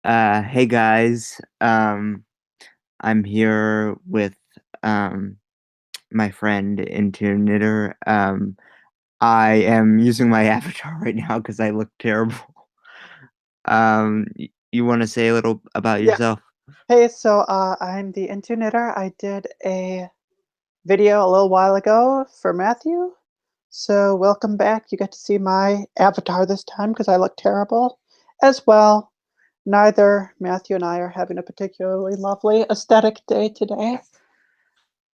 Hey guys. I'm here with um my friend into Knitter. I am using my avatar right now because I look terrible. You want to say a little about Yeah. yourself? Hey, I'm the Knitter. I did a video a little while ago for Matthew. So welcome back. You get to see my avatar this time because I look terrible. As well, neither Matthew and I are having a particularly lovely aesthetic day today.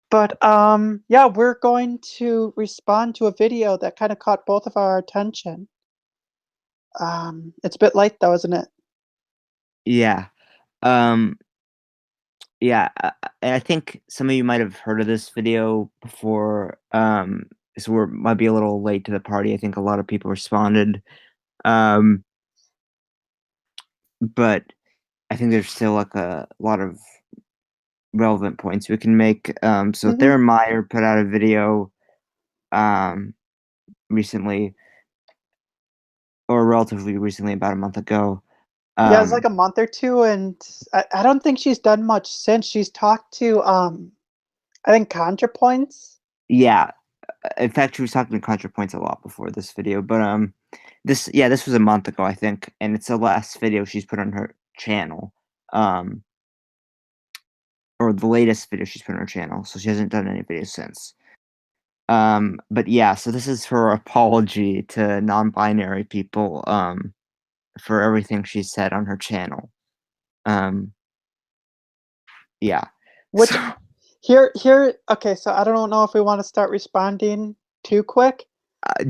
But yeah, we're going to respond to a video that kind of caught both of our attention. It's a bit late though, isn't it? Yeah. Um, yeah. I think some of you might have heard of this video before. So we might be a little late to the party. I think a lot of people responded. Um, but I think there's still like a lot of relevant points we can make. So Mm-hmm. Theryn Meyer put out a video um, recently, or relatively recently, about a month ago. Yeah, it's like Um, a month or two, and I don't think she's done much since. She's talked to I think ContraPoints. yeah, in fact, she was talking to ContraPoints a lot before this video, but this was a month ago, I think, and it's the last video she's put on her channel, um, or the latest video she's put on her channel. So she hasn't done any videos since. But yeah, so this is her apology to non-binary people. For everything she said on her channel. Um, yeah. Which So, here okay, so I don't know if we want to start responding too quick.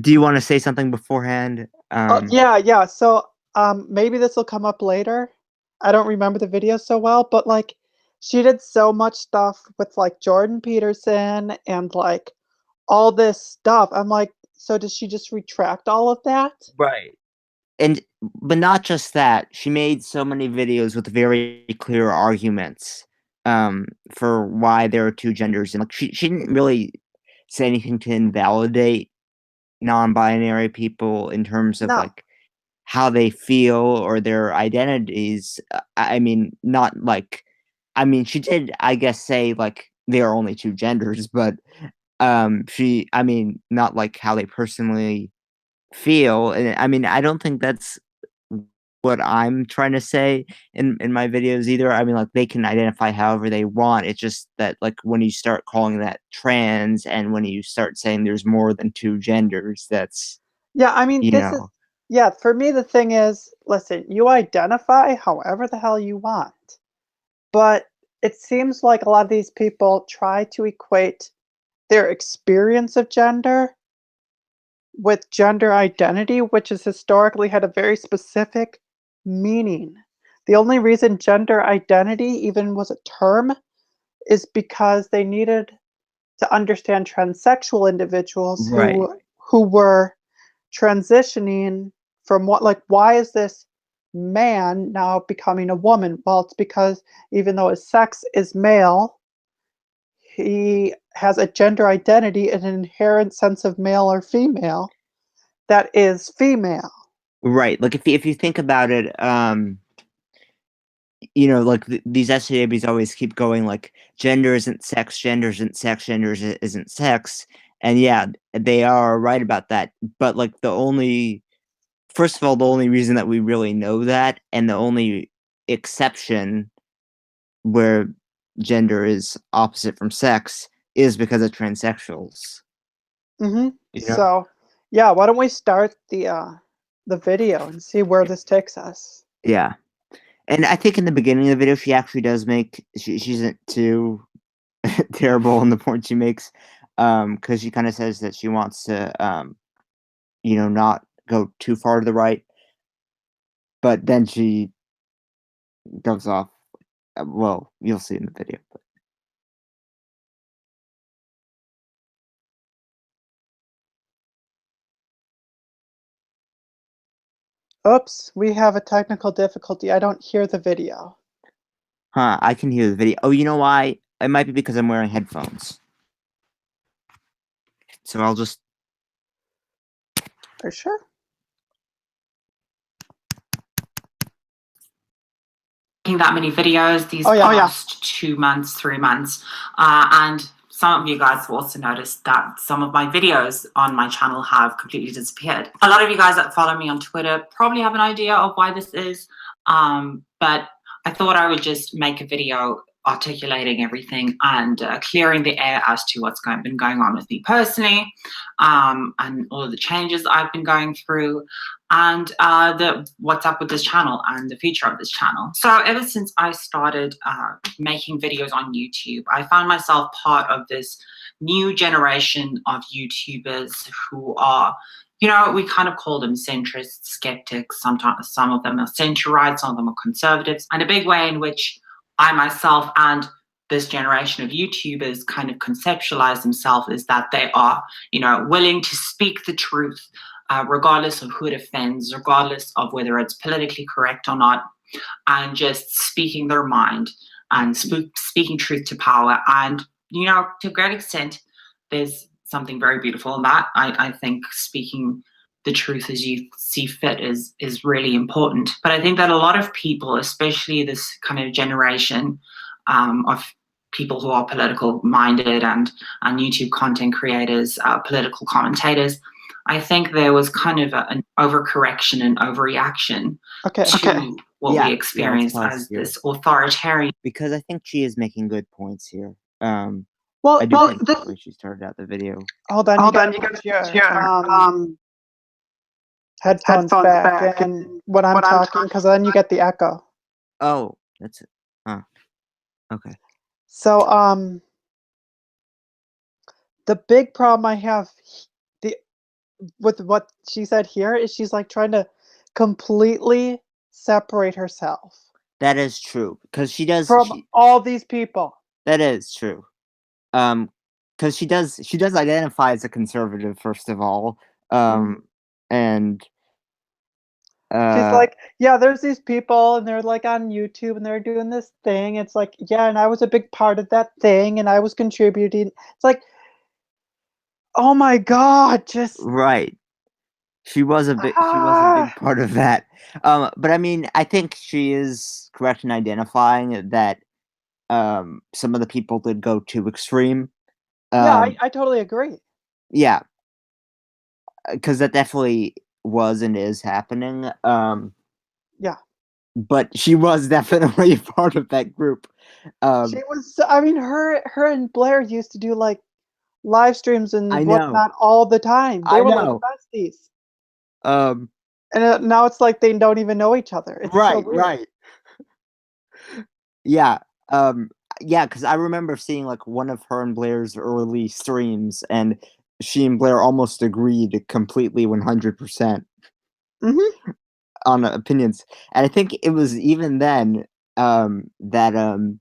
do you wanna say something beforehand? Oh yeah. Maybe this will come up later. I don't remember the video so well, but like she did so much stuff with like Jordan Peterson and like all this stuff. I'm like, so does she just retract all of that? Right. And but not just that, she made so many videos with very clear arguments, for why there are 2 genders, and, like, she didn't really say anything to invalidate non-binary people in terms of, No. like, how they feel or their identities. I mean, not like I mean, she did, I guess, say, like, there are only 2 genders, but, I mean, not, like, how they personally feel, and, I mean, I don't think that's what I'm trying to say in my videos either. I mean, like, they can identify however they want, it's just that, like, when you start calling that trans and when you start saying there's more than 2 genders, that's, Yeah, I mean, you this is know. yeah, for me, the thing is, listen, you identify however the hell you want. But it seems like a lot of these people try to equate their experience of gender with gender identity, which has historically had a very specific meaning. The only reason gender identity even was a term is because they needed to understand transsexual individuals Right. who were transitioning from what like why is this man now becoming a woman? Well, it's because even though his sex is male, he has a gender identity and an inherent sense of male or female that is female. Right, like, if you think about it, like, these SJWs always keep going, like, "Gender isn't sex, gender isn't sex, gender isn't sex," and yeah, they are right about that, but, like, the only first of all, the only reason that we really know that, and the only exception where gender is opposite from sex is because of transsexuals, you know? So, yeah, why don't we start the video and see where this takes us? Yeah, and I think in the beginning of the video, she actually does make she isn't too terrible in the point she makes, because she kinda says that she wants to, not go too far to the right, but then she goes off. Well, you'll see in the video. Oops, we have a technical difficulty. I don't hear the video. Huh, I can hear the video. Oh, you know why? It might be because I'm wearing headphones. So I'll just Are you sure? that many videos these Oh yeah. past 2 months, 3 months. And some of you guys have also noticed that some of my videos on my channel have completely disappeared. A lot of you guys that follow me on Twitter probably have an idea of why this is, but I thought I would just make a video articulating everything and clearing the air as to what's been going on with me personally, and all of the changes I've been going through, and what's up with this channel and the future of this channel. So ever since I started making videos on YouTube, I found myself part of this new generation of YouTubers who are, we kind of call them centrists, skeptics. Sometimes some of them are center-right, some of them are conservatives. And a big way in which I myself and this generation of YouTubers kind of conceptualize themselves is that they are, willing to speak the truth, regardless of who it offends, regardless of whether it's politically correct or not, and just speaking their mind and speaking truth to power. And, to a great extent, there's something very beautiful in that. I think speaking the truth as you see fit is really important. But I think that a lot of people, especially this kind of generation of people who are political minded and YouTube content creators, political commentators, I think there was kind of an overcorrection and overreaction to what we experience as this authoritarian. Because I think she is making good points here. Well, I do think the way she started out the video. hold on, you gotta put your headphones back and when I'm talking, because then you get the echo. Oh, that's it. Huh. Okay. So, the big problem I have with what she said here is she's like trying to completely separate herself That is true, because she does. from all these people. That is true. Because she does identify as a conservative, first of all. And she's like, yeah, there's these people and they're like on YouTube and they're doing this thing. It's like, yeah, and I was a big part of that thing and I was contributing. It's like, oh my God, just right. She was a big part of that. But I mean, I think she is correct in identifying that some of the people did go too extreme. Yeah, I totally agree. Yeah, because that definitely was and is happening. Yeah. But she was definitely part of that group. She was, I mean, her and Blair used to do like live streams and I know. whatnot all the time. They I were know. like besties. Um, And now it's like they don't even know each other. It's so weird. right. Yeah. Yeah, because I remember seeing like one of her and Blair's early streams, and she and Blair almost agreed completely 100% on opinions. And I think it was even then that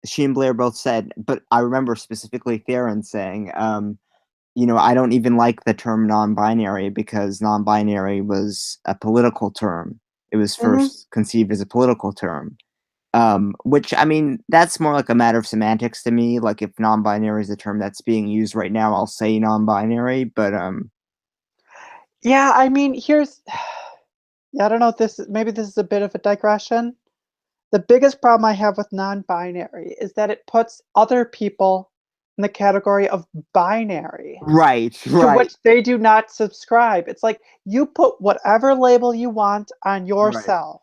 she and Blair both said, but I remember specifically Theryn saying, I don't even like the term non-binary because non-binary was a political term. It was first conceived as a political term. Which, I mean, that's more like a matter of semantics to me. Like, if non-binary is a term that's being used right now, I'll say non-binary, but, Yeah, I mean, here's yeah, I don't know if maybe this is a bit of a digression. The biggest problem I have with non-binary is that it puts other people in the category of binary, right. to which they do not subscribe. It's like you put whatever label you want on yourself.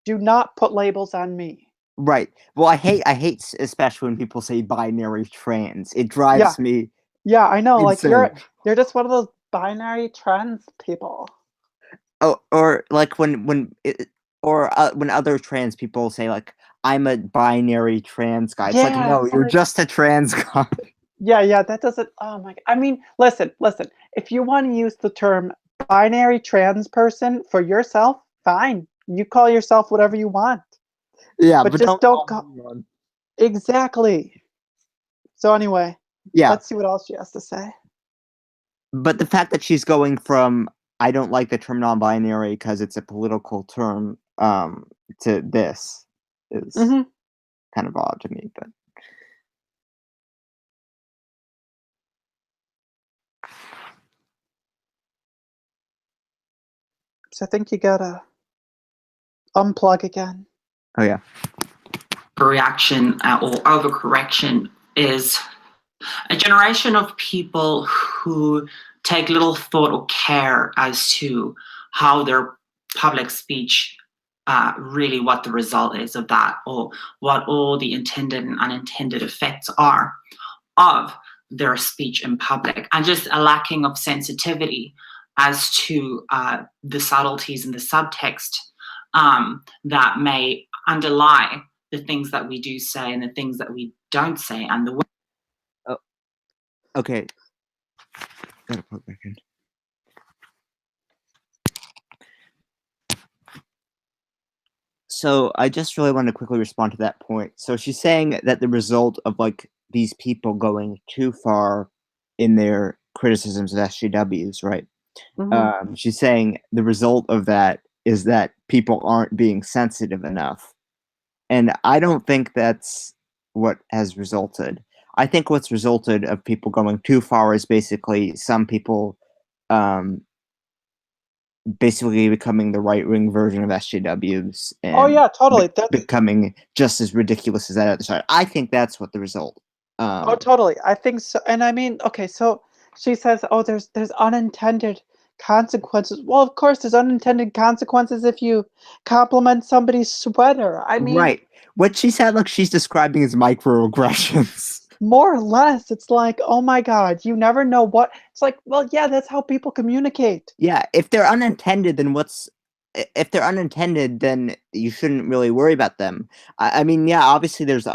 Do not put labels on me. Right. Well, I hate especially when people say binary trans. It drives me Yeah, I know. Like insane. you're just one of those binary trans people. Oh, or like when other trans people say like, I'm a binary trans guy. It's like, no, you're just a trans guy. Yeah, that doesn't, oh my, I mean, listen, if you want to use the term binary trans person for yourself, fine. You call yourself whatever you want. Yeah, but just don't call. Exactly. So anyway, let's see what else she has to say. But the fact that she's going from, I don't like the term non-binary because it's a political term, to this is kind of odd to me, but. So I think you gotta unplug again. Oh yeah. reaction or overcorrection is a generation of people who take little thought or care as to how their public speech really what the result is of that, or what all the intended and unintended effects are of their speech in public, and just a lacking of sensitivity as to the subtleties and the subtext that may underlie the things that we do say and the things that we don't say, and the way. Oh, okay. Gotta plug back in. So I just really want to quickly respond to that point. So she's saying that the result of like these people going too far in their criticisms of SJWs, right? She's saying the result of that is that people aren't being sensitive enough. And I don't think that's what has resulted. I think what's resulted of people going too far is basically some people um, basically becoming the right-wing version of SJWs Oh and yeah, totally. That's becoming just as ridiculous as that other side. I think that's what the result. Oh, totally. I think so. And I mean, okay, so she says, "Oh, there's unintended consequences." Well, of course, there's unintended consequences if you compliment somebody's sweater. I mean, Right. What she said, like she's describing as microaggressions. more or less, it's like, "Oh my God, you never know what." It's like, well, yeah, that's how people communicate. Yeah, if they're unintended, then if they're unintended, then you shouldn't really worry about them. I mean, yeah, obviously there's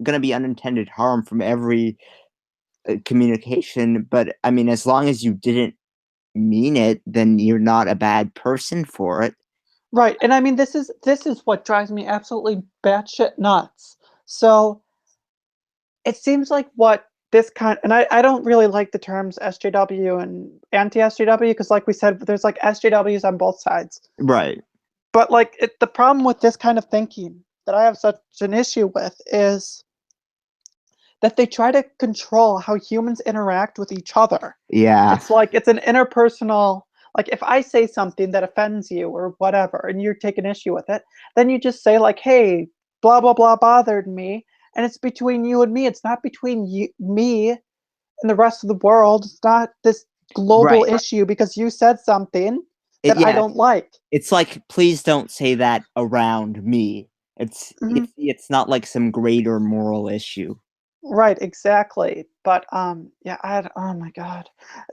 gonna be unintended harm from every communication, but I mean, as long as you didn't mean it, then you're not a bad person for it. Right. And I mean, this is what drives me absolutely batshit nuts. So it seems like what this kind and I don't really like the terms SJW and anti-SJW because like we said, there's like SJWs on both sides. Right. But like the problem with this kind of thinking that I have such an issue with is that they try to control how humans interact with each other. Yeah. It's like it's an interpersonal like if I say something that offends you or whatever and you take an issue with it, then you just say like, "Hey, blah blah blah bothered me." And it's between you and me. It's not between you, me and the rest of the world. It's not this global Right. issue because you said something that I Yeah. don't like. It's like, please don't say that around me. Mhm. It's not like some greater moral issue. Right, exactly. But yeah, oh my God.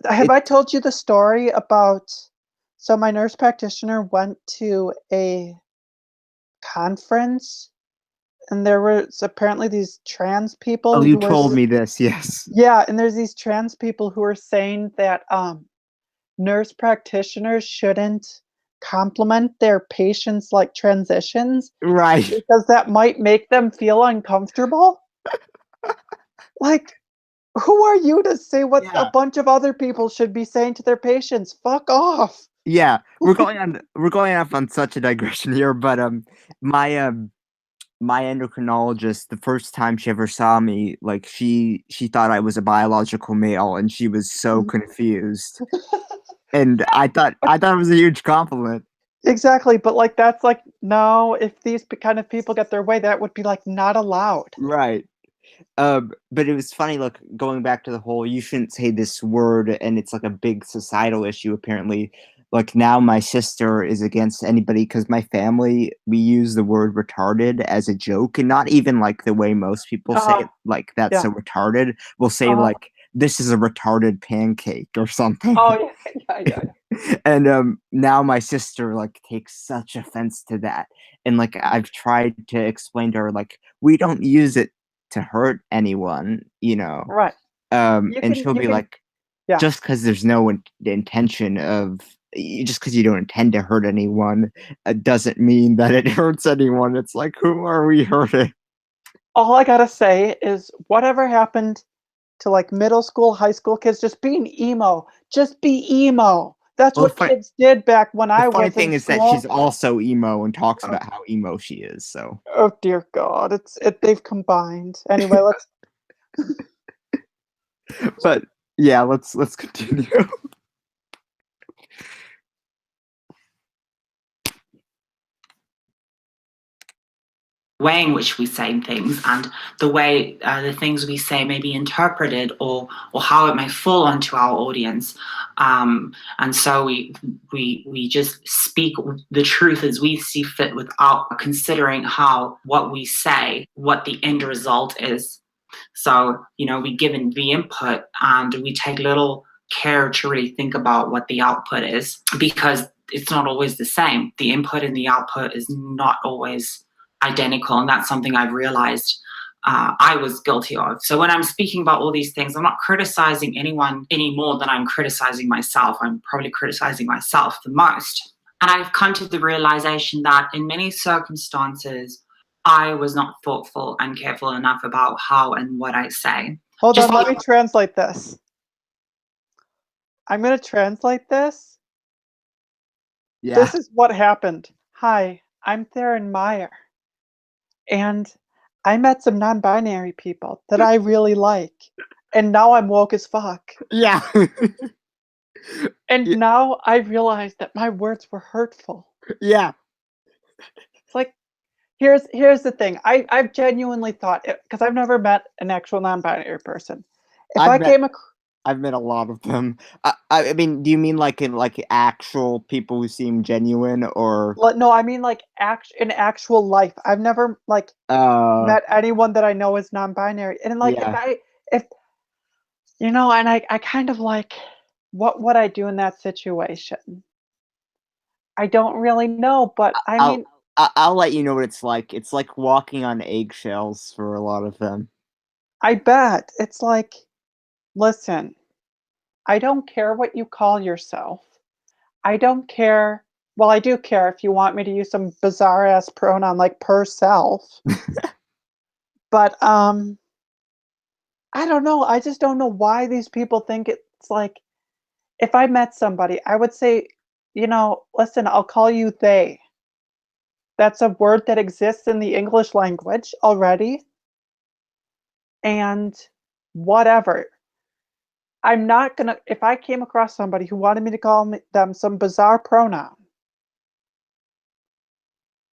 Have It I told you the story about so my nurse practitioner went to a conference and there was apparently these trans Oh, people you who were told me this, yes. yeah, and there's these trans people who are saying that nurse practitioners shouldn't compliment their patients like transitions Right. because that might make them feel uncomfortable. Like who are you to say what a Yeah. bunch of other people should be saying to their patients? Fuck off. Yeah. We're going off on such a digression here, but my my endocrinologist, the first time she ever saw me, like she thought I was a biological male and she was so Mhm. confused. And I thought it was a huge compliment. Exactly, but like that's like no, if these kind of people get their way, that would be like not allowed. Right. But it was funny, like going back to the whole you shouldn't say this word, and it's like a big societal issue apparently. Like now my sister is against anybody because my family we use the word retarded as a joke and not even like the way most people say Uh-huh. it, like that's Yeah. so retarded. We'll say Uh-huh. like this is a retarded pancake or something. Oh yeah, yeah, yeah, yeah. And now my sister like takes such offense to that. And like I've tried to explain to her like we don't use it to hurt anyone, you know. Right. You And can she'll you be can like, yeah. just because there's no intention of, just because you don't intend to hurt anyone, doesn't mean that it hurts anyone. It's like, who are we hurting? All I gotta say is whatever happened to like middle school, high school kids just being emo. Just be emo. That's Well, what kids did back when the I funny was in thing is that she's school. also emo and talks Oh, about how emo she is. So, oh dear God, they've combined. Anyway, let's but yeah, let's continue. way in which we say things, and the way the things we say may be interpreted, or how it may fall onto our audience. And so we just speak the truth as we see fit, without considering what we say, what the end result is. So, we give in the input, and we take little care to really think about what the output is, because it's not always the same. The input and the output is not always identical. And that's something I've realized I was guilty of. So when I'm speaking about all these things, I'm not criticizing anyone any more than I'm criticizing myself. I'm probably criticizing myself the most. And I've come to the realization that in many circumstances, I was not thoughtful and careful enough about how and what I say. Hold on, let me translate this. I'm going to translate this. Yeah. This is what happened. Hi, I'm Theryn Meyer. And I met some non-binary people that I really like. And now I'm woke as fuck. Yeah. And now I realize that my words were hurtful. Yeah. It's like, here's the thing. I've genuinely thought, because I've never met an actual non-binary person. If I've met a lot of them. I mean, do you mean like in like actual people who seem genuine, or? No, I mean like in actual life. I've never met anyone that I know is non-binary. And like if and I kind of like, what would I do in that situation? I don't really know, but I'll let you know what it's like. It's like walking on eggshells for a lot of them. I bet. It's like, listen, I don't care what you call yourself. I don't care. Well, I do care if you want me to use some bizarre ass pronoun like per self. But I don't know. I just don't know why these people think it's like, if I met somebody, I would say, listen, I'll call you they. That's a word that exists in the English language already. And whatever. I'm not going to, if I came across somebody who wanted me to call them some bizarre pronoun,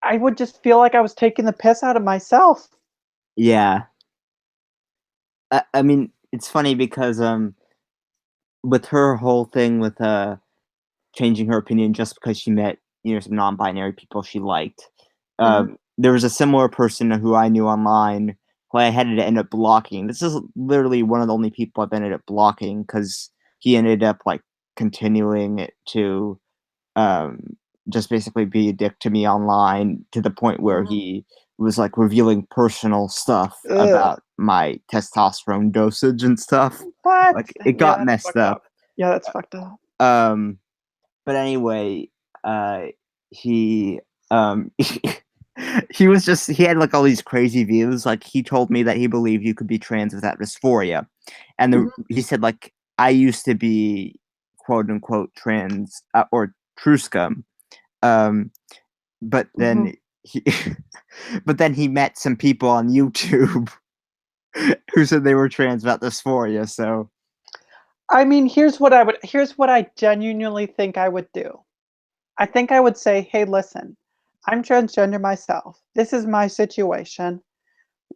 I would just feel like I was taking the piss out of myself. Yeah. I mean, it's funny because with her whole thing with changing her opinion just because she met some non-binary people she liked, there was a similar person who I knew online who I had to end up blocking. This is literally one of the only people I've ended up blocking because he ended up like continuing to just basically be a dick to me online, to the point where he was like revealing personal stuff about my testosterone dosage and stuff. What? Like it got messed up. Yeah, that's fucked up. But anyway, he he was just, he had like all these crazy views. Like he told me that he believed you could be trans without dysphoria, and he said like I used to be quote unquote trans or true scum. But then he met some people on YouTube who said they were trans without dysphoria. So, I mean, here's what I genuinely think I would do. I think I would say, hey, listen, I'm transgender myself. This is my situation.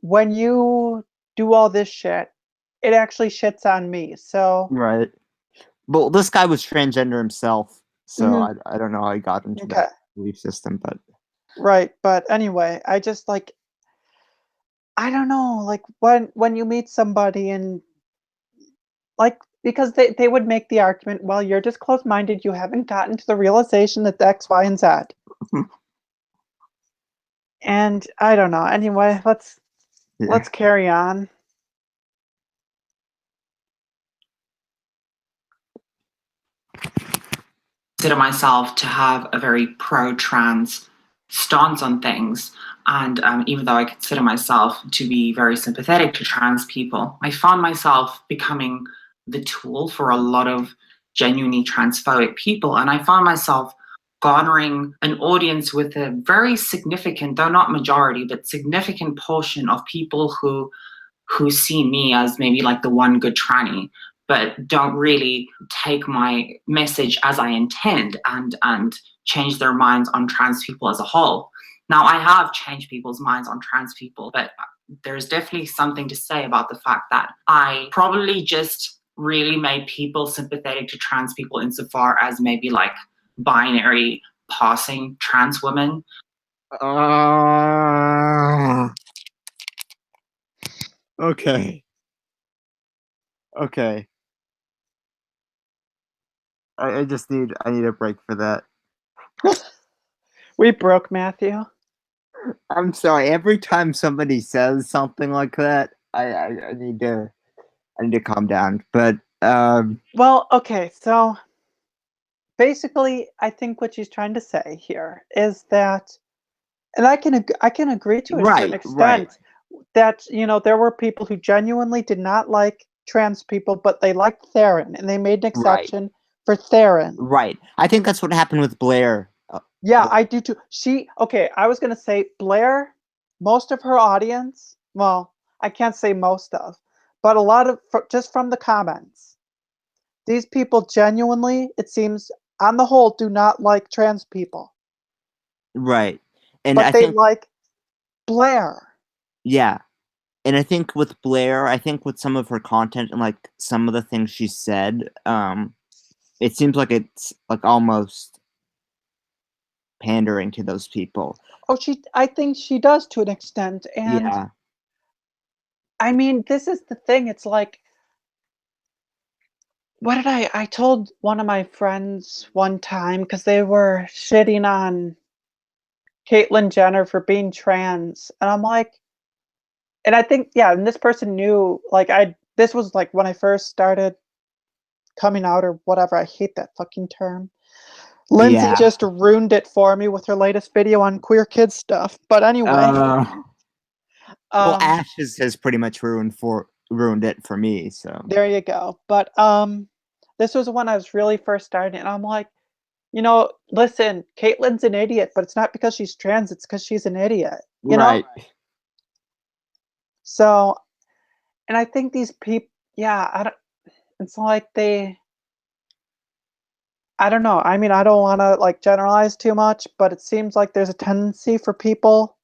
When you do all this shit, it actually shits on me. So right. Well, this guy was transgender himself, so I don't know how he got into that belief system, but right. But anyway, I just like, I don't know, like when you meet somebody and like, because they would make the argument, well, you're just closed-minded, you haven't gotten to the realization that X, Y, and Z. And I don't know. Anyway, let's carry on. Consider myself to have a very pro-trans stance on things. And even though I consider myself to be very sympathetic to trans people, I found myself becoming the tool for a lot of genuinely transphobic people. And I found myself garnering an audience with a very significant, though not majority, but significant portion of people who see me as maybe like the one good tranny, but don't really take my message as I intend and change their minds on trans people as a whole. Now, I have changed people's minds on trans people, but there's definitely something to say about the fact that I probably just really made people sympathetic to trans people insofar as maybe like binary passing trans women. Okay. Okay. I need a break for that. We broke Matthew. I'm sorry. Every time somebody says something like that, I need to calm down. But Well, okay, so basically, I think what she's trying to say here is that, and I can agree to a certain right, right, extent that there were people who genuinely did not like trans people, but they liked Theryn, and they made an right, exception for Theryn. right. I think that's what happened with Blair. Yeah, I do too. Okay, I was gonna say Blair, most of her audience, well, I can't say most of, but a lot of, just from the comments, these people genuinely, it seems, on the whole, do not like trans people, Right. And but I they think, like Blair. yeah. And I think with Blair, I think with some of her content and like some of the things she said, it seems like it's like almost pandering to those people. Oh, I think she does to an extent, and Yeah. I mean, this is the thing. It's like, what did I told one of my friends one time because they were shitting on Caitlyn Jenner for being trans, and I'm like, and I think, yeah, and this person knew, like, this was like when I first started coming out or whatever. I hate that fucking term. Lindsay Yeah. just ruined it for me with her latest video on queer kid stuff. But anyway, Uh, well, um, Ash has pretty much ruined it for me. So there you go. But this was when I was really first starting, and I'm like, listen, Caitlyn's an idiot, but it's not because she's trans, it's because she's an idiot, you know? right, So, and I think these people, yeah, it's like I don't know. I mean, I don't want to like generalize too much, but it seems like there's a tendency for people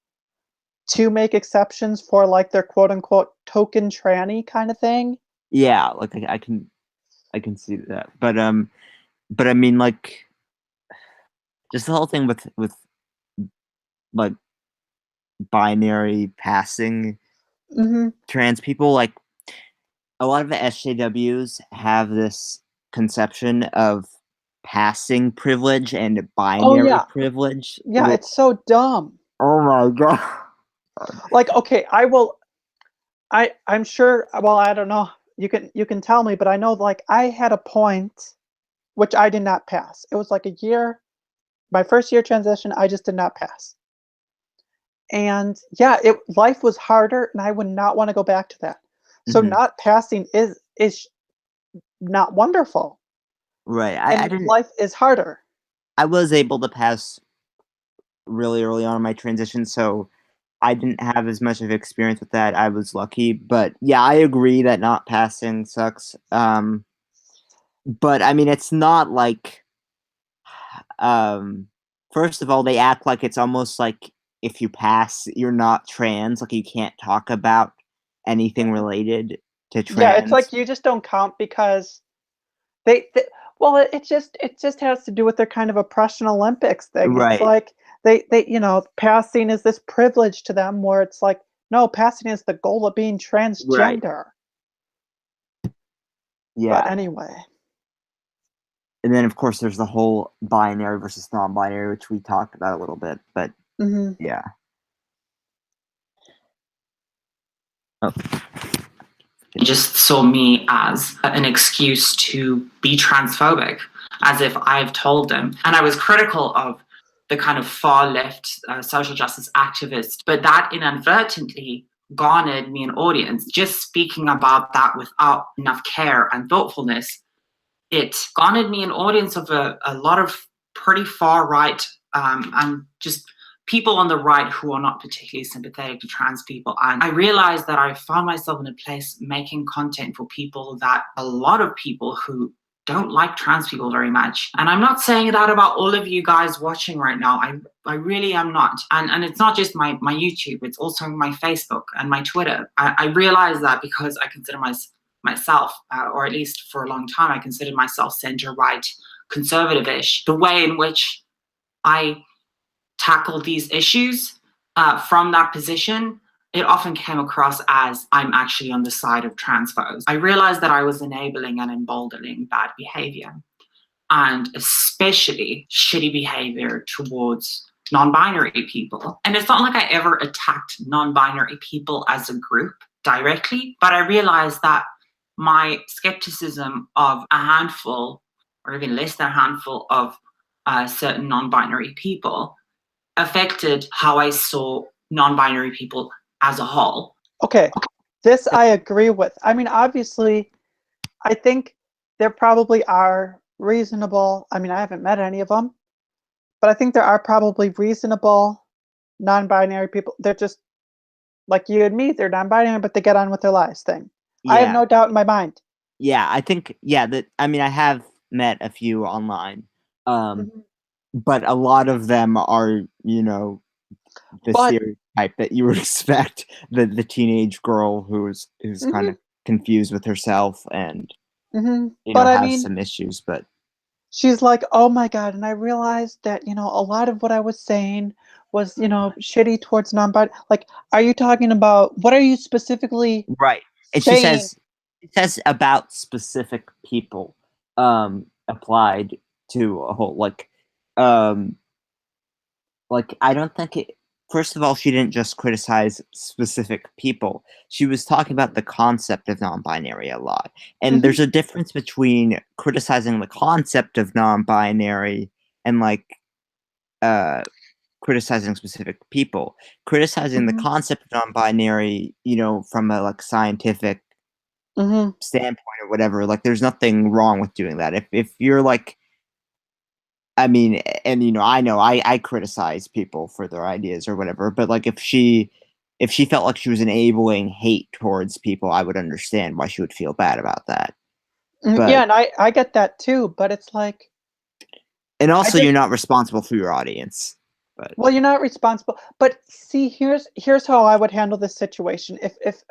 to make exceptions for like their quote unquote token tranny kind of thing. yeah. Like I can see that, but I mean, like just the whole thing with like binary passing Hmm. trans people, like a lot of the SJWs have this conception of passing privilege and Oh binary yeah. privilege. Yeah, it's so dumb. Oh my god. Like, okay, I'm sure, well, I don't know. You can tell me, but I know like I had a point which I did not pass. It was like a year, my first year transition, I just did not pass. And yeah, life was harder and I would not want to go back to that. So Mhm. not passing is not wonderful. Right. I And didn't. life is harder. I was able to pass really early on in my transition, so I didn't have as much of experience with that. I was lucky, but yeah, I agree that not passing sucks. But I mean, it's not like um, first of all, they act like it's almost like if you pass, you're not trans. Like you can't talk about anything related to Yeah, it's like trans. you just don't count because they well, it just has to do with their kind of oppression Olympics thing. It's Right. like passing is this privilege to them where it's like, no, passing is the goal of being Right. transgender. But Yeah. anyway. And then of course there's the whole binary versus non-binary, which we talked about a little bit. But Hmm. yeah. Oh, They just saw me as an excuse to be transphobic, as if I've told them. And I was critical of the kind of far left social justice activists, but that inadvertently garnered me an audience. Just speaking about that without enough care and thoughtfulness, it garnered me an audience of a lot of pretty far right and just people on the right who are not particularly sympathetic to trans people. And I realized that I found myself in a place making content for people that a lot of people who don't like trans people very much. And I'm not saying that about all of you guys watching right now. I really am not. And it's not just my YouTube, it's also my Facebook and my Twitter. I realize that because I consider myself, or at least for a long time, I considered myself center-right, conservative-ish. The way in which I tackle these issues from that position, it often came across as I'm actually on the side of trans folks. I realized that I was enabling and emboldening bad behavior, and especially shitty behavior towards non-binary people. And it's not like I ever attacked non-binary people as a group directly, but I realized that my skepticism of a handful, or even less than a handful of certain non-binary people, affected how I saw non-binary people as a whole. Okay, this I agree with. I mean, obviously, I think there probably are reasonable, I mean, I haven't met any of them, but I think there are probably reasonable non-binary people. They're just like you and me, they're non-binary, but they get on with their lives thing. I have Yeah. no doubt in my mind. Yeah, I think that I mean, I have met a few online, Mhm. but a lot of them are, the But stereotype that you would expect, the teenage girl who's kind mhm, of confused with herself and, but I has mean, some issues, but she's like, "Oh my god," and I realized that, a lot of what I was saying was, shitty towards non-binary. Like, are you talking about what are you specifically right. And she saying? says it says about specific people, applied to a whole, um I don't think it first of all, she didn't just criticize specific people. She was talking about the concept of non-binary a lot. And Mhm, there's a difference between criticizing the concept of non-binary and uh criticizing specific people. Criticizing the mhm, concept of non-binary, from a scientific mhm, standpoint or whatever, there's nothing wrong with doing that. If you're I mean, and I know I criticize people for their ideas or whatever, but if she felt like she was enabling hate towards people, I would understand why she would feel bad about that. yeah, But and I get that too, but it's like, and I also just you're not responsible for your audience. But well, you're not responsible. But see, here's how I would handle this situation. If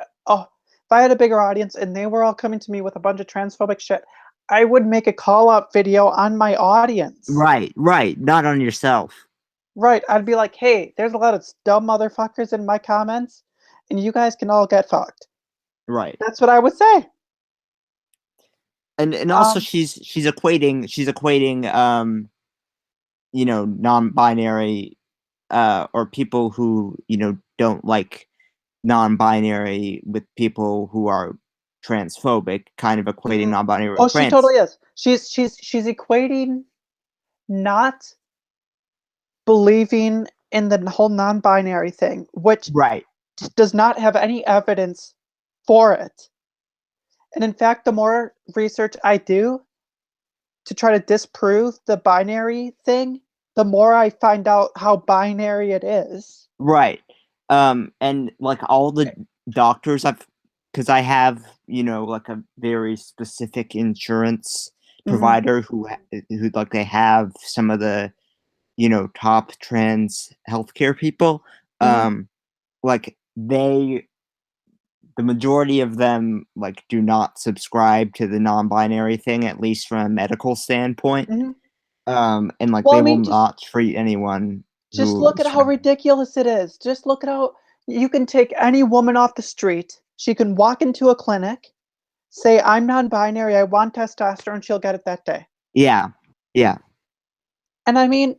I had a bigger audience and they were all coming to me with a bunch of transphobic shit, I would make a call out video on my audience. right, right, not on yourself. Right. I'd be like, hey, there's a lot of dumb motherfuckers in my comments, and you guys can all get fucked. Right. That's what I would say. And also Um, she's equating non-binary or people who, don't like non-binary with people who are transphobic, kind of equating mhm. non-binary Oh, with she totally is. She's equating not believing in the whole non-binary thing, which right, does not have any evidence for it. And in fact, the more research I do to try to disprove the binary thing, the more I find out how binary it is. right. And all the doctors because I have, a very specific insurance Mhm, provider who they have some of the, top trans healthcare people. mhm, They the majority of them do not subscribe to the non-binary thing, at least from a medical standpoint. mhm. And Well, I they will mean, not treat anyone just who look is at how trans. ridiculous it is. Just look at how you can take any woman off the street. She can walk into a clinic, say, I'm non-binary, I want testosterone, she'll get it that day. Yeah, yeah, And I mean,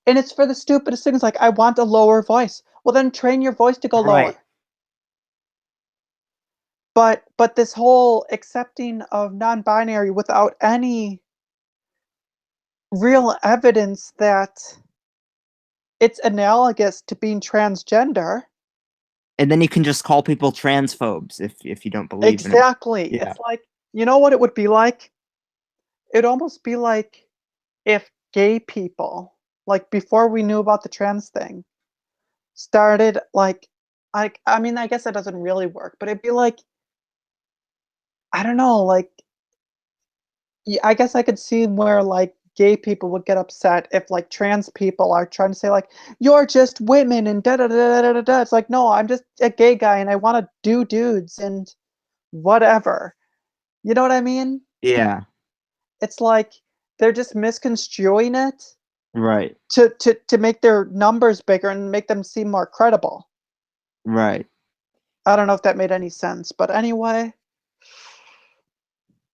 and it's for the stupidest things like, I want a lower voice. Well, then train your voice to go right. lower. But this whole accepting of non-binary without any real evidence that it's analogous to being transgender. And then you can just call people transphobes if you don't believe in it. Exactly. Yeah, It's like, you know what it would be like? It'd almost be like if gay people, like before we knew about the trans thing, started I mean, I guess that doesn't really work, but it'd be like, I don't know, like yeah, I guess I could see where like gay people would get upset if like trans people are trying to say like you're just women and da da da da da da. It's like no, I'm just a gay guy and I want to do dudes and whatever. You know what I mean? Yeah. It's like they're just misconstruing it Right. to make their numbers bigger and make them seem more credible. Right. I don't know if that made any sense, but anyway.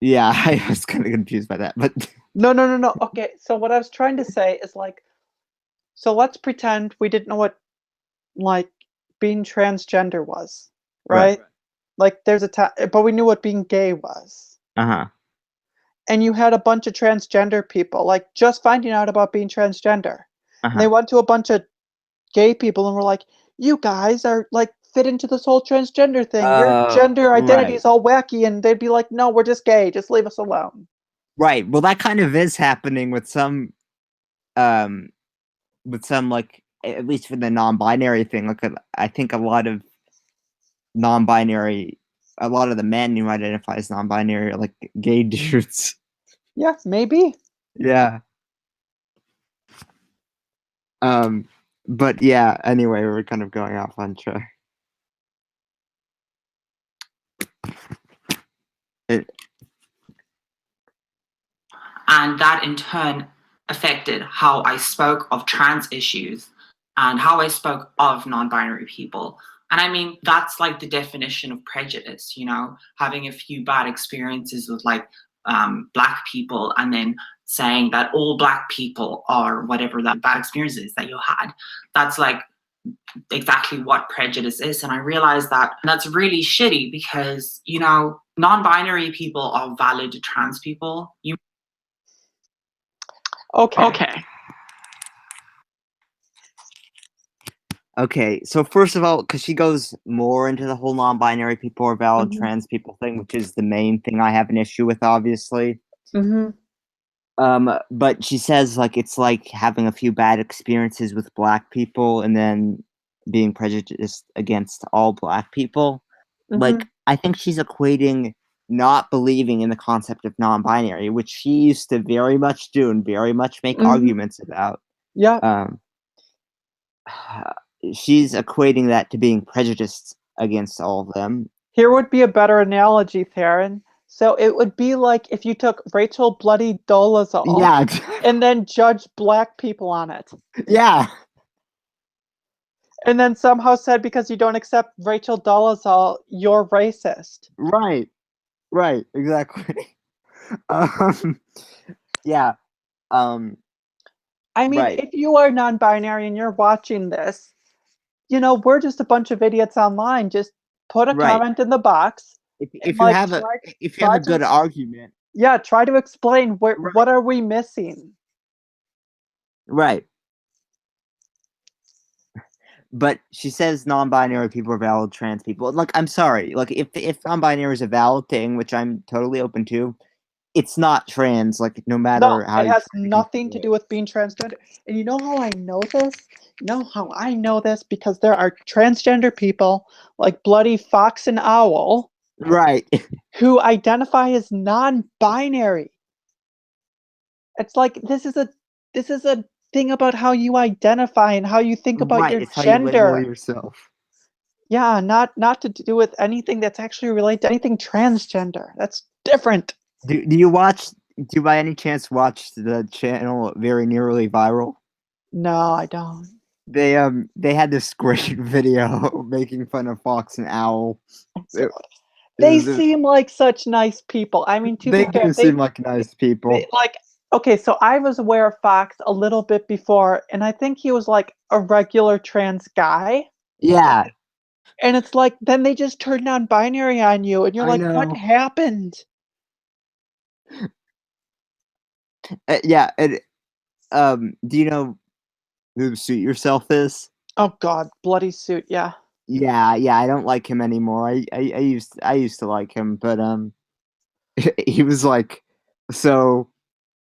Yeah, I was kind of confused by that, but No. Okay, so what I was trying to say is like, so let's pretend we didn't know what like being transgender was, right. right? Like there's but we knew what being gay was. Uh-huh. And you had a bunch of transgender people like just finding out about being transgender. And they Uh-huh. went to a bunch of gay people and were like, "You guys are like fit into this whole transgender thing. Your gender identity Right. is all wacky." And they'd be like, "No, we're just gay. Just leave us alone." Right. Well, that kind of is happening um with some like at least for the non-binary thing. Like I think non-binary a lot of the men who identify as non-binary are like gay dudes. Yeah, maybe. Yeah. But yeah, anyway, we're kind of going off on track. And that in turn affected how I spoke of trans issues and how I spoke of non-binary people. And I mean, that's like the definition of prejudice, you know, having a few bad experiences with like Black people and then saying that all Black people are whatever that bad experience is that you had. That's like exactly what prejudice is. And I realized that that's really shitty because, you know, non-binary people are valid to trans people. Okay. Okay, so first of all, because she goes more into the whole non-binary people or valid Mhm. trans people thing, which is the main thing I have an issue with, obviously. Mhm. But she says like it's like having a few bad experiences with Black people and then being prejudiced against all Black people. Like Mhm. I think she's equating not believing in the concept of non-binary, which she used to very much do and very much make Mhm. arguments about. Yeah. Um, she's equating that to being prejudiced against all of them. Here would be a better analogy, Theryn. So it would be like if you took Rachel Bloody Dolezal Yeah, and then judged Black people on it. yeah, And then somehow said because you don't accept Rachel Dolezal, you're racist. right, right, exactly. um, yeah, um, I mean, right, if you are non-binary and you're watching this, you know, we're just a bunch of idiots online. Just put a right. comment in the box and If you like have a try to good argument, yeah, try to explain right, what are we missing. right. But she says non-binary people are valid trans people. Like, I'm sorry. Like, if non-binary is a valid thing, which I'm totally open to, it's not trans. Like, no No, matter how it you has try to nothing consider to it. do with being transgender. And you know how I know this? You know how I know this? Because there are transgender people like Bloody Fox and Owl Right, who identify as non-binary. It's like this is a thing about how you identify and how you think about right. your It's how you label gender. yourself. Yeah, not to do with anything that's actually related to anything transgender. That's different. Do you watch? Do you by any chance watch the channel Very Nearly Viral? No, I don't. They had this great video making fun of Fox and Owl. So, It they was seem like such nice people. I mean, to be they fair, do seem like nice people. like okay, so I was aware of Fox a little bit before, and I think he was like a regular trans guy. Yeah, And it's like then they just turn non-binary on you, and you're I like, what know. happened? Yeah, and do you know who Suit Yourself is? Oh God, bloody suit, yeah. Yeah, yeah, I don't like him anymore. I used to like him, but he was like, so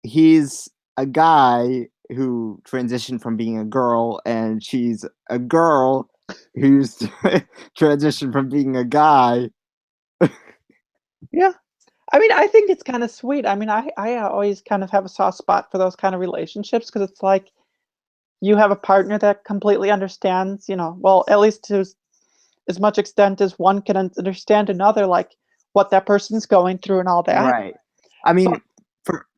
he's a guy who transitioned from being a girl, and she's a girl who's transitioned from being a guy. Yeah. I mean, I think it's kind of sweet. I mean, I always kind of have a soft spot for those kind of relationships because it's like you have a partner that completely understands, well, at least to as much extent as one can understand another, like what that person's going through and all that. Right. I But mean,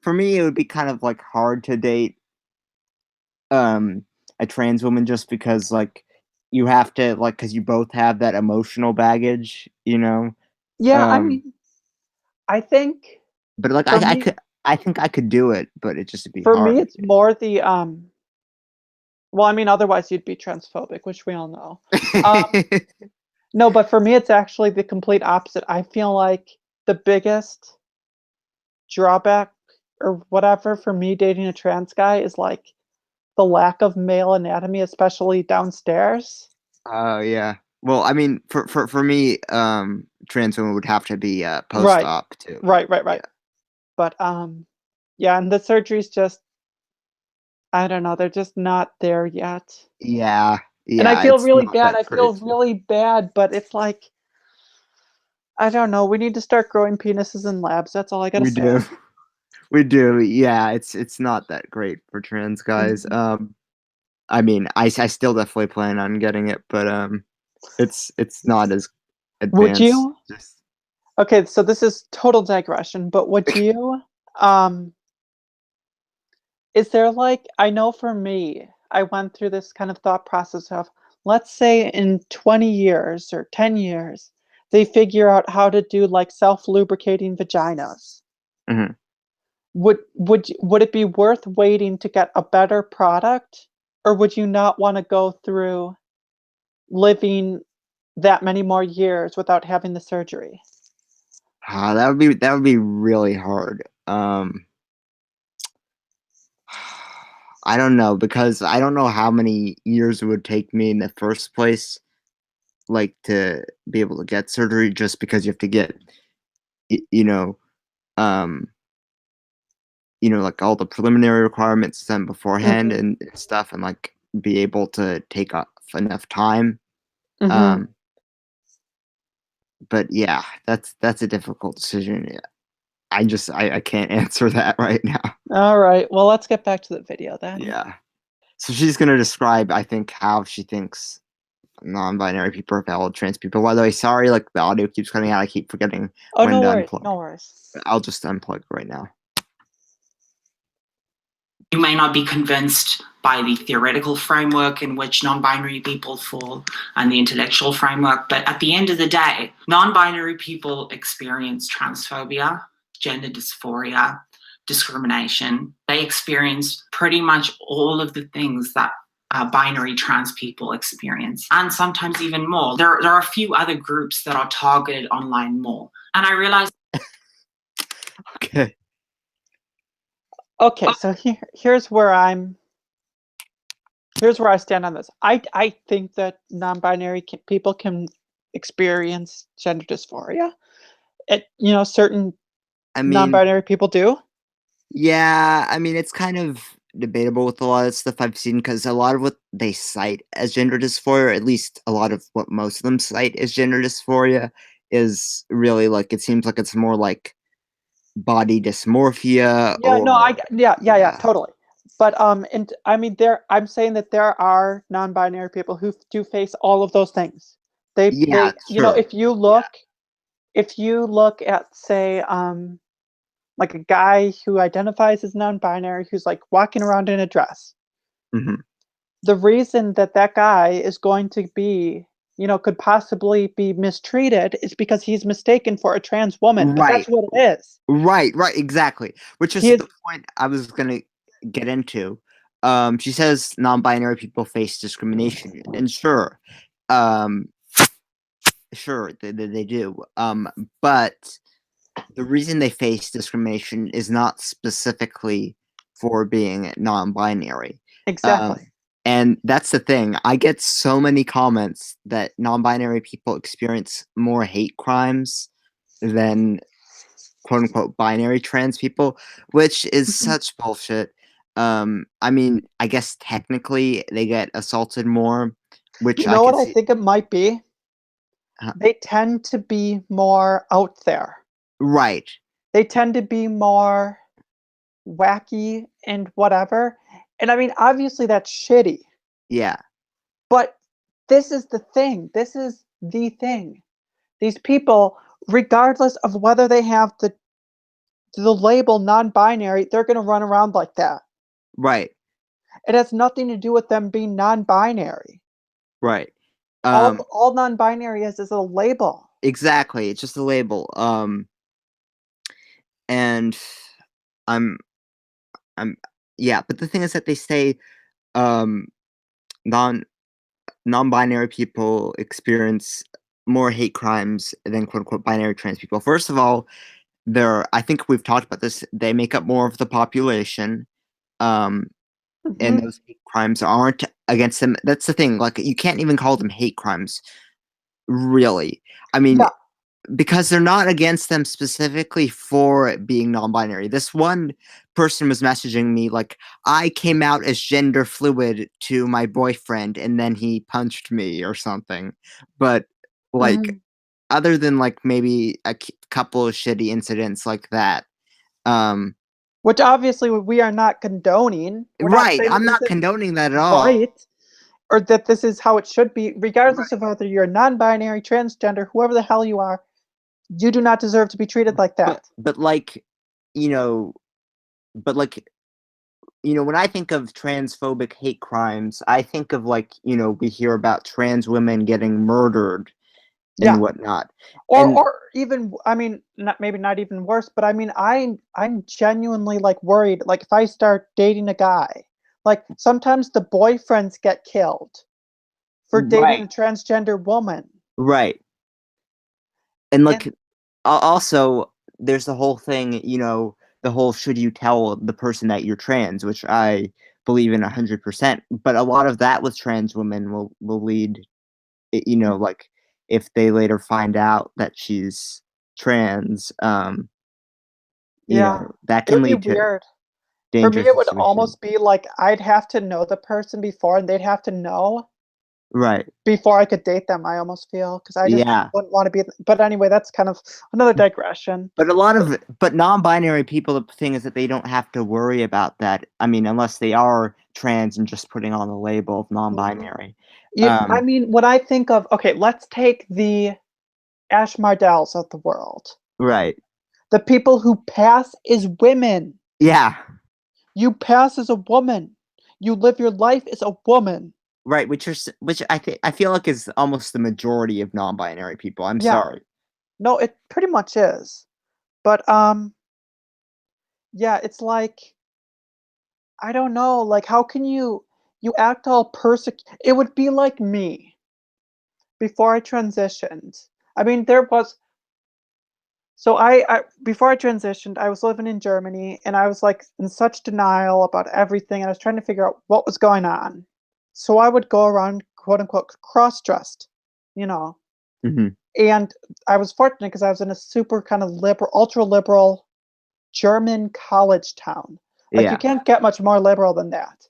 for me, it would be kind of like hard to date a trans woman just because like you have to like because you both have that emotional baggage, you know. yeah, I Um, mean, I think but like for I me, could I think I could do it, but it just would be for me, hard. it's more the well, I mean, otherwise you'd be transphobic, which we all know. Um, no, but for me, it's actually the complete opposite. I feel like the biggest drawback or whatever for me dating a trans guy is like the lack of male anatomy, especially downstairs. Oh yeah. Well, I mean, for me, trans women would have to be post Right, op too. right. Yeah. But yeah, and the surgery's just I don't know, they're just not there yet. Yeah. And I Yeah. feel It's really not bad. that I feel great. really bad, but it's like I don't know. We need to start growing penises in labs. That's all I gotta We say. do. We do. Yeah. It's not that great for trans guys. Mhm. I mean, I still definitely plan on getting it, but it's not as Would advanced. you? Just Okay, so this is total digression, but would you? Um, is there like I know for me, I went through this kind of thought process of let's say in 20 years or 10 years, they figure out how to do like self-lubricating vaginas. mhm. Would it be worth waiting to get a better product, or would you not want to go through living that many more years without having the surgery? That would be really hard. I don't know because I don't know how many years it would take me in the first place, like to be able to get surgery. Just because you have to get, y- you know, um, like all the preliminary requirements done beforehand Mhm. and stuff, and like be able to take off enough time. Mhm. Um, but yeah, that's a difficult decision. Yeah, I can't answer that right now. All right. Well, let's get back to the video then. Yeah. So she's gonna describe, I think, how she thinks non-binary people are valid trans people. By the way, sorry, like the audio keeps cutting out. I keep forgetting Oh, when no to worries. unplug. No worries. I'll just unplug right now. You may not be convinced by the theoretical framework in which non-binary people fall and the intellectual framework, but at the end of the day, non-binary people experience transphobia, gender dysphoria, discrimination. They experience pretty much all of the things that binary trans people experience, and sometimes even more. There are a few other groups that are targeted online more. And I realized Okay. Okay, so here's where here's where I stand on this. I think that non-binary people can experience gender dysphoria. Certain I mean, non-binary people do. yeah, I mean, it's kind of debatable with a lot of stuff I've seen because a lot of what they cite as gender dysphoria, or at least a lot of what most of them cite as gender dysphoria, is really like it seems like it's more like body dysmorphia Yeah, no, or yeah, yeah, totally. But and I mean I'm saying that there are non-binary people who do face all of those things. yeah, You know, sure, yeah, if you look at say like a guy who identifies as non-binary who's like walking around in a dress, hmm the reason that that guy is going to be, could possibly be mistreated is because he's mistaken for a trans woman, but that's right. what it is. Right, exactly. Which He is is the point I was gonna get into. She says non-binary people face discrimination, and um, sure, they do. But the reason they face discrimination is not specifically for being non-binary. Um, exactly. and that's the thing. I get so many comments that non-binary people experience more hate crimes than quote unquote binary trans people, which is Mhm. such bullshit. I mean, I guess technically they get assaulted more, which You I know what could I see. think it might be? Uh, They tend to be more out there. right. they tend to be more wacky and whatever. And I mean, obviously that's shitty, Yeah. but this is the thing. This is the thing. These people, regardless of whether they have the label non-binary, they're going to run around like that. Right. It has nothing to do with them being non-binary. Right. All non-binary is a label. Exactly. It's just a label. And I'm yeah, but the thing is that they say um non-binary people experience more hate crimes than quote unquote binary trans people. First of all, I think we've talked about this, they make up more of the population. And Mhm. those hate crimes aren't against them. That's the thing. Like, you can't even call them hate crimes, really. I mean, Yeah. because they're not against them specifically for being non-binary. This one person was messaging me like, I came out as gender fluid to my boyfriend and then he punched me or something. But like, Mhm. other than like maybe a couple of shitty incidents like that, Which obviously we are not condoning. We're not right, saying I'm that this not is condoning that at all. right or that this is how it should be, Right. regardless of whether you're non-binary, transgender, whoever the hell you are. You do not deserve to be treated like that. But like, you know, but like, when I think of transphobic hate crimes, I think of like, we hear about trans women getting murdered and Yeah. whatnot. Or And or even, I mean, not even worse, but I mean, I'm genuinely like worried. Like if I start dating a guy, like sometimes the boyfriends get killed for dating right, a transgender woman. right. And And like, also, there's the whole thing, the whole should you tell the person that you're trans, which I believe in 100%. But a lot of that with trans women will lead, like if they later find out that she's trans, yeah, that it can would be lead to weird. For me, dangerous it would situations. almost be like I'd have to know the person before, and they'd have to know Right. before I could date them. I almost feel because I just Yeah. wouldn't want to be. But anyway, that's kind of another digression. But non-binary people, the thing is that they don't have to worry about that. I mean, unless they are trans and just putting on the label of Mhm. non-binary. I Um, mean, when I think of okay, let's take the Ash Mardells of the world. right. The people who pass as women. Yeah. You pass as a woman. You live your life as a woman. Right. Which I feel like is almost the majority of non-binary people. I'm Yeah. sorry. No, it pretty much is. But yeah, it's like I don't know, like how can you act all it would be like me before I transitioned. I mean, there was so I before I transitioned, I was living in Germany and I was like in such denial about everything and I was trying to figure out what was going on. So I would go around quote unquote cross-dressed, you know. Hmm. And I was fortunate because I was in a super kind of liberal, ultra liberal German college town. Like you Yeah. can't get much more liberal than that.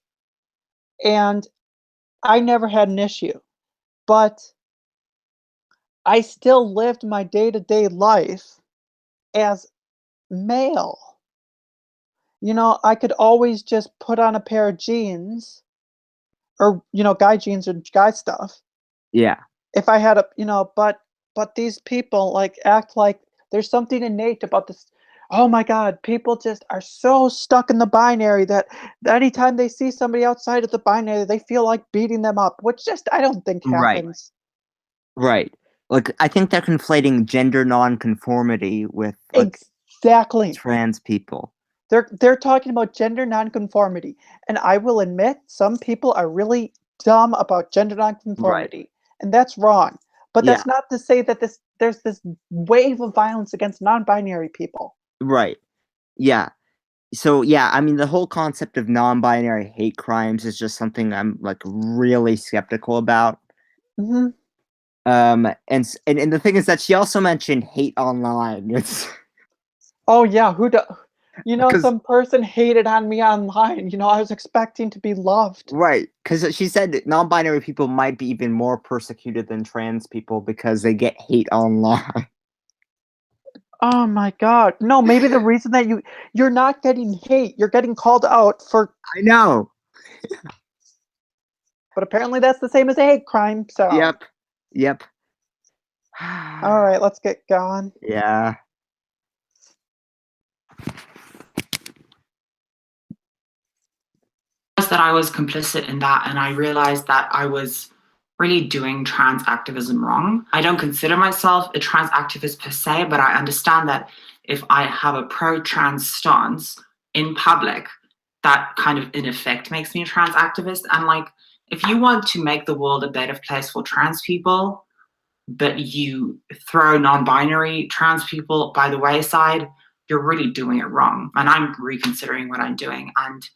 And I never had an issue, but I still lived my day-to-day life as male. You know, I could always just put on a pair of jeans or, guy jeans or guy stuff Yeah. if I had but these people like act like there's something innate about this. Oh my God, people just are so stuck in the binary that anytime they see somebody outside of the binary, they feel like beating them up, which just I don't think Right. happens. Right. Like, I think they're conflating gender nonconformity with like Exactly. trans people. They're talking about gender nonconformity, and I will admit some people are really dumb about gender Right. nonconformity, and that's wrong. But Yeah. that's not to say that there's this wave of violence against non-binary people. Right. Yeah. So yeah, I mean the whole concept of non-binary hate crimes is just something I'm like really skeptical about. Mhm. And the thing is that she also mentioned hate online. It's Oh, yeah, because some person hated on me online, I was expecting to be loved. right, because she said that non-binary people might be even more persecuted than trans people because they get hate online. Oh my god. No, maybe the reason that you're not getting hate, you're getting called out for, I know. but apparently that's the same as a hate crime, so. Yep. Yep. Alright, let's get going. Yeah. That I was complicit in that, and I realized that I was really doing trans activism wrong. I don't consider myself a trans activist per se, but I understand that if I have a pro-trans stance in public, that kind of in effect makes me a trans activist. And like, if you want to make the world a better place for trans people, but you throw non-binary trans people by the wayside, you're really doing it wrong. And I'm reconsidering what I'm doing. And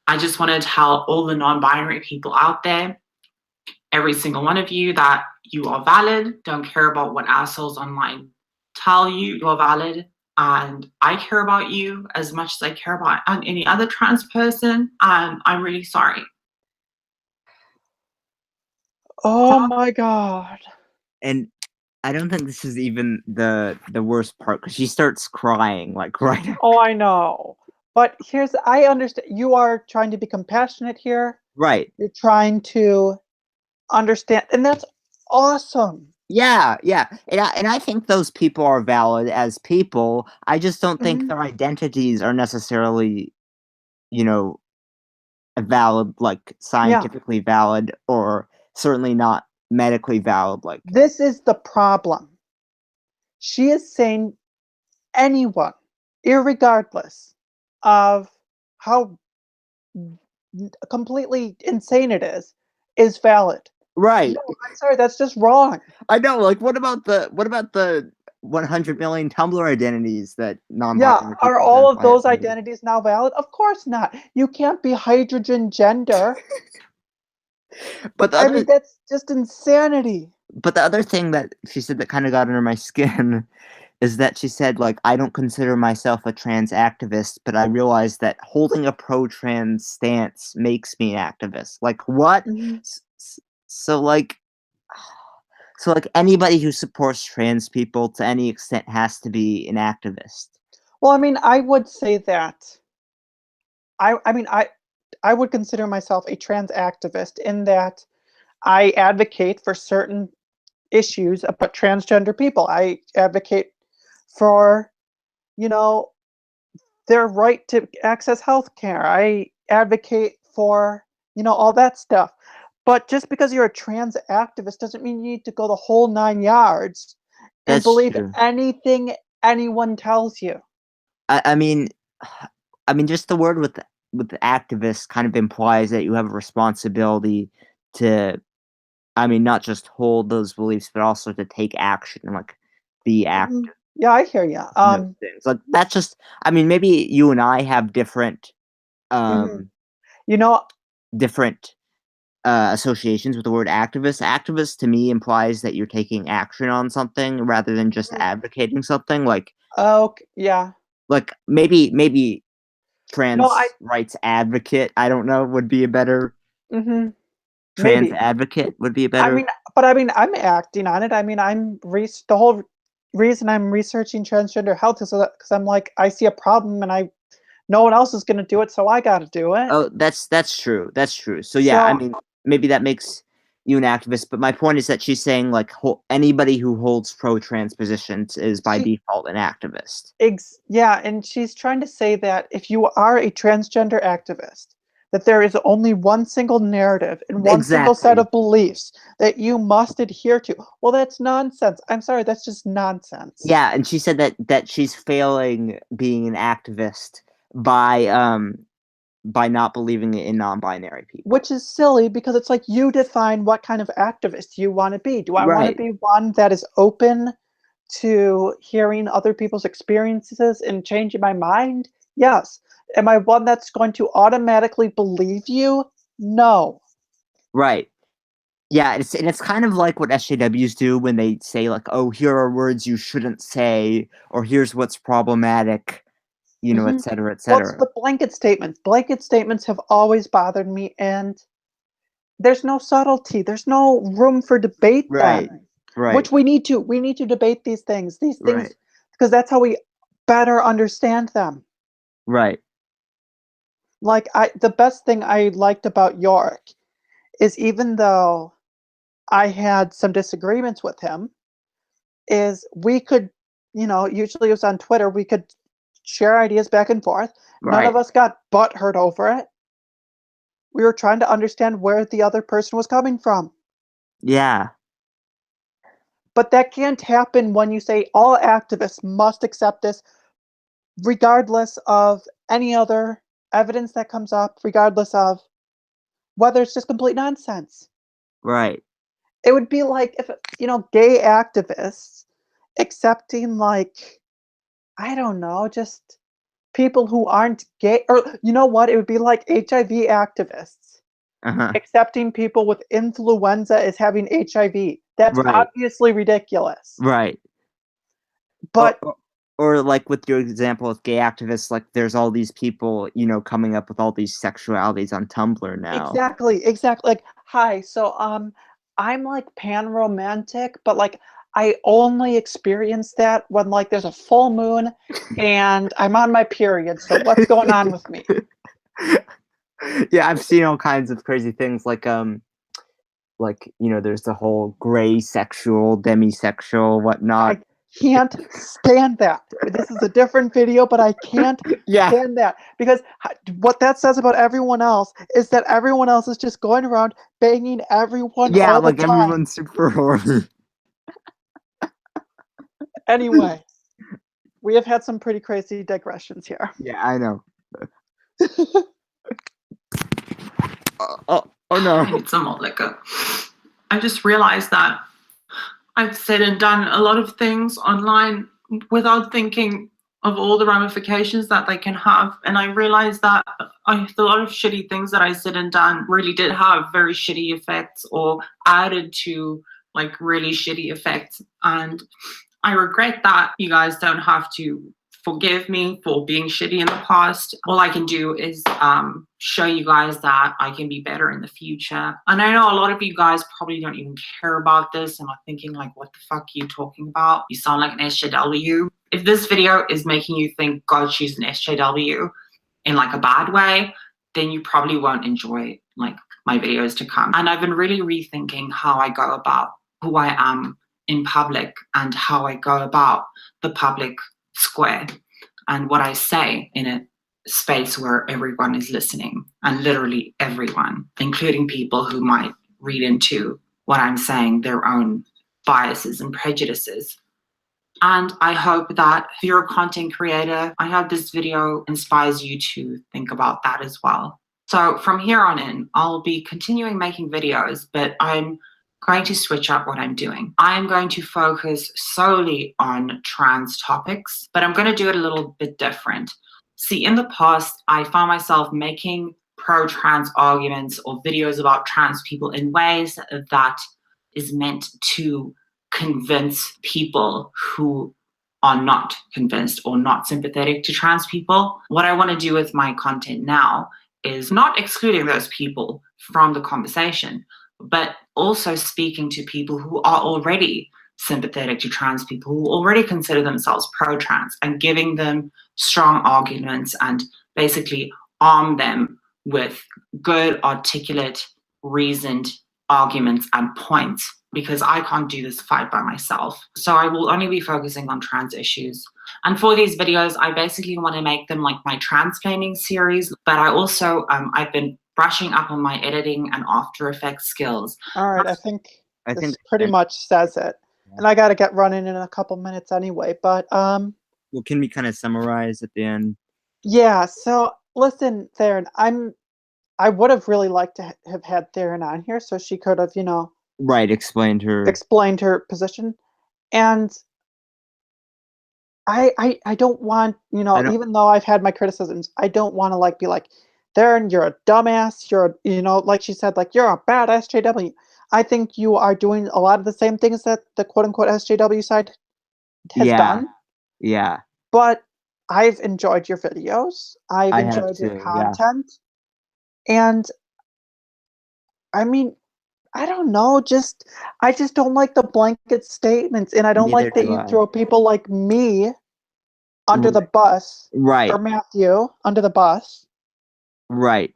I just want to tell all the non-binary people out there, every single one of you, that you are valid. Don't care about what assholes online tell you. You're valid. And I care about you as much as I care about any other trans person. And I'm really sorry. Oh my god. And I don't think this is even the worst part, because she starts crying like right after. Oh, I know. But I understand you are trying to be compassionate here. Right. You're trying to understand, and that's awesome. Yeah, yeah. And I think those people are valid as people. I just don't think Mhm. their identities are necessarily, you know, valid, like Yeah. scientifically valid, or certainly not medically valid. Like, This is the problem. She is saying anyone, irregardless of how completely insane it is valid. right. No, I'm sorry, that's just wrong. I know. Like, what about the 100 million Tumblr identities that Yeah, non-binary are people all of identify as? those identities now valid? Of course not. You can't be hydrogen gender. But the I other mean, that's just insanity. but the other thing that she said that kind of got under my skin is that she said, like, I don't consider myself a trans activist, but I realize that holding a pro-trans stance makes me an activist. Like, what? Mhm. So, like, anybody who supports trans people to any extent has to be an activist. Well, I mean, I would say that I mean, I would consider myself a trans activist in that I advocate for certain issues about transgender people. I advocate for, you know, their right to access health care. I advocate for, all that stuff. But just because you're a trans activist doesn't mean you need to go the whole 9 yards and That's believe true. anything anyone tells you. I mean, just the word with activist kind of implies that you have a responsibility to, I mean, not just hold those beliefs, but also to take action and like be Mhm. active Yeah, I hear you. in those things. Like, that's just, I mean, maybe you and I have different, Mhm. um, You know, different associations with the word activist. Activist to me implies that you're taking action on something rather than just mhm. advocating something. Yeah. Like maybe No, I trans rights advocate, I don't know, would be a better mhm, trans maybe. advocate would be a I better. mean, but I mean, I'm acting on it. I mean, the whole reason I'm researching transgender health is because I'm like, I see a problem and no one else is going to do it, so I got to do it. Oh, that's true. That's true. So yeah, I So mean, maybe that makes you an activist, but my point is that she's saying like anybody who holds pro-trans positions is by she, default an activist. yeah, and she's trying to say that if you are a transgender activist, that there is only one single narrative and one single set Exactly. of beliefs that you must adhere to. Well, that's nonsense. I'm sorry, that's just nonsense. Yeah, and she said that she's failing being an activist by not believing in non-binary people. Which is silly because it's like you define what kind of activist you want to be. Do I want to Right. be one that is open to hearing other people's experiences and changing my mind? Yes. Am I one that's going to automatically believe you? No. Right. Yeah, it's kind of like what SJWs do when they say like, "Oh, here are words you shouldn't say," or "Here's what's problematic," et Hmm. cetera, et Well, it's cetera. the blanket statements. Blanket statements have always bothered me, and there's no subtlety. There's no room for debate Right. then. Right. Which we need to debate these things. These things Right. because that's how we better understand them. Right. Like, the best thing I liked about York is, even though I had some disagreements with him, is we could, usually it was on Twitter, we could share ideas back and forth. None of Right. us got butthurt over it. We were trying to understand where the other person was coming from. Yeah. But that can't happen when you say all activists must accept this, regardless of any other evidence that comes up, regardless of whether it's just complete nonsense. Right. It would be like if, gay activists accepting, like, I don't know, just people who aren't gay, or you know what? It would be like HIV activists Uh-huh. accepting people with influenza as having HIV. That's Right. obviously ridiculous. Right. Or, But or or like with your example of gay activists, like there's all these people, coming up with all these sexualities on Tumblr now. exactly, exactly. Like, hi, so I'm like pan romantic, but like I only experience that when like there's a full moon and I'm on my period. So what's going on with me? Yeah, I've seen all kinds of crazy things there's the whole gray sexual, demisexual, whatnot. I can't stand that. This is a different video, but I can't Yeah. stand that, because what that says about everyone else is that everyone else is just going around banging everyone Yeah, all the like time. everyone's super horny. Anyway, we have had some pretty crazy digressions here. Yeah, I know. Oh no. I need some more liquor. I just realized that I've said and done a lot of things online without thinking of all the ramifications that they can have. And I realized that a lot of shitty things that I said and done really did have very shitty effects, or added to like really shitty effects. And I regret that you guys don't have to forgive me for being shitty in the past. All I can do is show you guys that I can be better in the future. And I know a lot of you guys probably don't even care about this and are thinking like, what the fuck are you talking about? You sound like an SJW. If this video is making you think, God, she's an SJW in like a bad way, then you probably won't enjoy like my videos to come. And I've been really rethinking how I go about who I am in public and how I go about the public square and what I say in a space where everyone is listening, and literally everyone, including people who might read into what I'm saying their own biases and prejudices. And I hope that if you're a content creator, I hope this video inspires you to think about that as well. So from here on in, I'll be continuing making videos, but I'm going to switch up what I'm doing. I'm going to focus solely on trans topics, but I'm going to do it a little bit different. See, in the past, I found myself making pro-trans arguments or videos about trans people in ways that is meant to convince people who are not convinced or not sympathetic to trans people. What I want to do with my content now is not excluding those people from the conversation, but also speaking to people who are already sympathetic to trans people, who already consider themselves pro-trans, and giving them strong arguments and basically arm them with good, articulate, reasoned arguments and points, because I can't do this fight by myself. So I will only be focusing on trans issues. And for these videos, I basically want to make them like my transplaining series, but I also, I've been brushing up on my editing and After Effects skills. All right, I think I this think pretty much says it. And I got to get running in a couple minutes anyway, but well, can we kind of summarize at the end? yeah, so listen, Theryn, I would have really liked to have had Theryn on here so she could have, Right, explained her. explained her position. And I don't want, even though I've had my criticisms, I don't want to like be like, Theryn, you're a dumbass, like she said, like, you're a bad SJW. I think you are doing a lot of the same things that the quote-unquote SJW side has done. Yeah. But I've enjoyed your videos. I've I have enjoyed your too, yeah. content. And I mean, I don't know, I just don't like the blanket statements, and I don't Neither like that do you I. throw people like me under the bus, or Right, Matthew under the bus. right,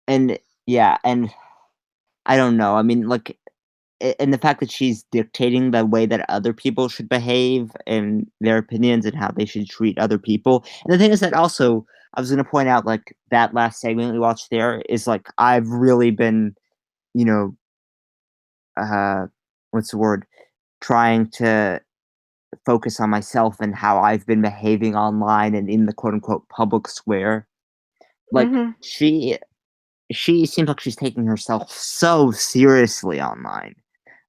and yeah, and I don't know, I mean, like, and the fact that she's dictating the way that other people should behave and their opinions and how they should treat other people, and the thing is that also, I was gonna point out, like, that last segment we watched there is, like, I've really been, you know, uh, what's the word? Trying to focus on myself and how I've been behaving online and in the quote unquote "public square." Like, Mhm. she seems like she's taking herself so seriously online.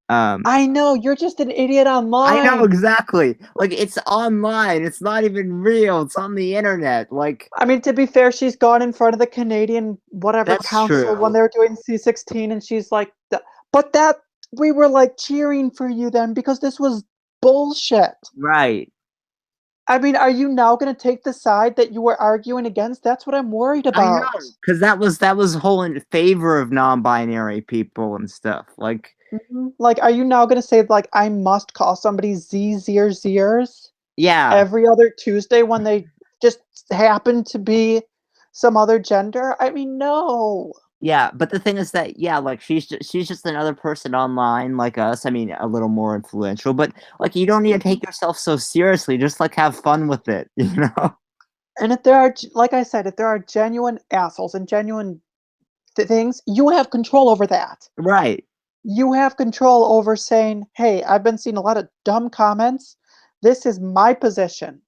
Um, I know, you're just an idiot I know online. exactly. Like, it's online, it's not even real, it's on the internet, like, I mean, to be fair, she's gone in front of the Canadian whatever that's council when true. they were doing C-16, and she's like, But that we were, like, cheering for you then because this was bullshit." Right. I mean, are you now gonna take the side that you were arguing against? That's what I'm worried I about. know, because that was whole in favor of non-binary people and stuff, like, Mhm. Like, are you now gonna say, like, I must call somebody Z, Zers, Zers yeah. every other Tuesday when they just happen to be some other gender? I mean, no. Yeah, but the thing is that, yeah, like, she's just another person online like us, I mean, a little more influential, but, like, you don't need to Mhm. take yourself so seriously, just, like, have fun with it, you know? And if there are like I said, if there are genuine assholes and genuine things, you have control over that. Right. You have control over saying, "Hey, I've been seeing a lot of dumb comments. This is my position.